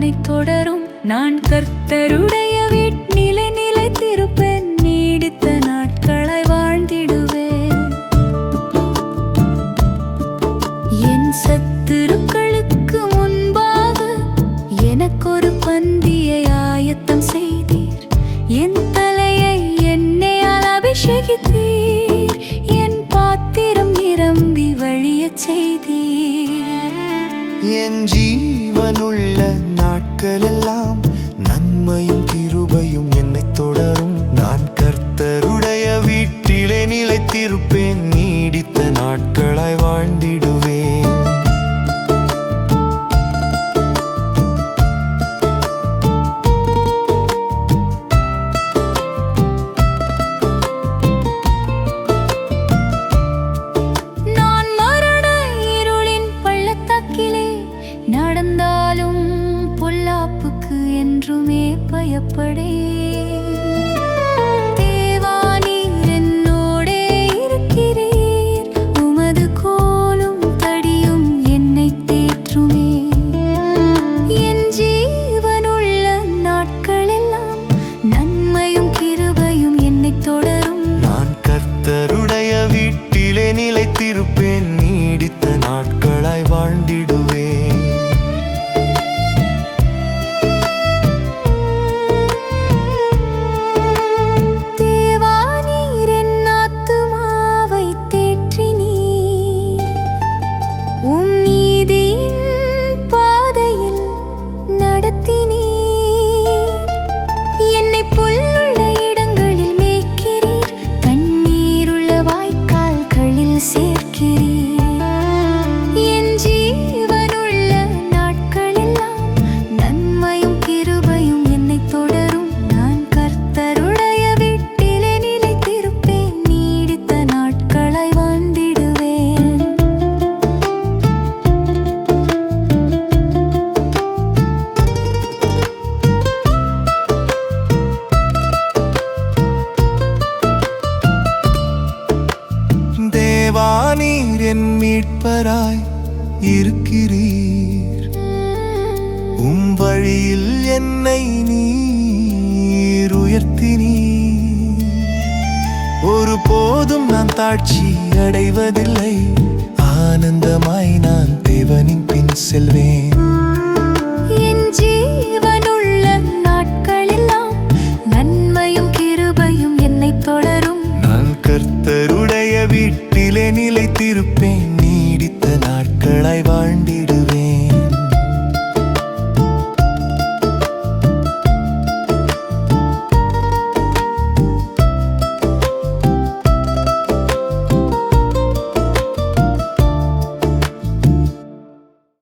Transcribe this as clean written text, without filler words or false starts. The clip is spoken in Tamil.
என்னை தொடரும். நான் கர்த்தருடைய வீட்டிலே நிலைத்திருப்பேன், நீடித்த நாட்களாய் வாழ்ந்திடுவேன். என் சத்துருக்களுக்கு முன்பாக எனக்கொரு பந்தியை ஆயத்தம் செய்தீர். என் தலையை எண்ணெயால் அபிஷேகித்தீர். என் பாத்திரம் நிரம்பி வழியச் செய்தீர். என் ஜீவனுள்ள நாட்களெல்லாம் நன்மையும் கிருபையும் என்னை தொடரும். நான் கர்த்தருடைய வீட்டிலே நிலைத்திருப்பேன், நீடித்த நாட்களாய் வாழ்ந்திடுவேன். நான் மரண இருளின் பள்ளத்தாக்கிலே நடந்தாலும் பொல்லாப்புக்கு என்றுமே பயப்படேன். தேவா, நீர் என்னோடே இருக்கிறீர். உமது கோலும் தடியும் என்னை தேற்றுமே. என் ஜீவனுள்ள நாட்களெல்லாம் நன்மையும் கிருபையும் என்னை தொடரும். நான் கர்த்தருடைய வீட்டிலே நிலைத்திருப்பேன், நீடித்த நாட்களாய் வாழ்ந்திடுவேன். தேவா, நீர் என் ஆத்துமாவை தேற்றினீர். உம் நீதியின் பாதையில் நடத்தினீர். என்னை புல்லுள்ள இடங்களில் மேய்க்கிறீர். தண்ணீருள்ள வாய்க்கால்களில் சேர்க்கிறீர். என் ஜீவனுள்ள நாட்களெல்லாம் நன்மையும் கிருபையும் என்னை தொடரும். நான் கர்த்தருடைய வீட்டிலே நிலைத்திருப்பேன், நீடித்த நாட்களாய் வாழ்ந்திடுவேன். தேவா, நீர் என் மீட்பராய் இருக்கிறீர். உம் வழியில் என்னை நீர் உயர்த்தினீர். ஒருபோதும் நான் தாழ்ச்சி அடைவதில்லை. ஆனந்தமாய் நான் தேவனின் பின் செல்வேன். என் ஜீவனுள்ள நாட்களெல்லாம் நன்மையும் கிருபையும் என்னை தொடரும். நான் கர்த்தருடைய வீட்டிலே நிலைத்திருப்பேன், நீடித்த நாட்களாய் வாழ்ந்திடுவேன்.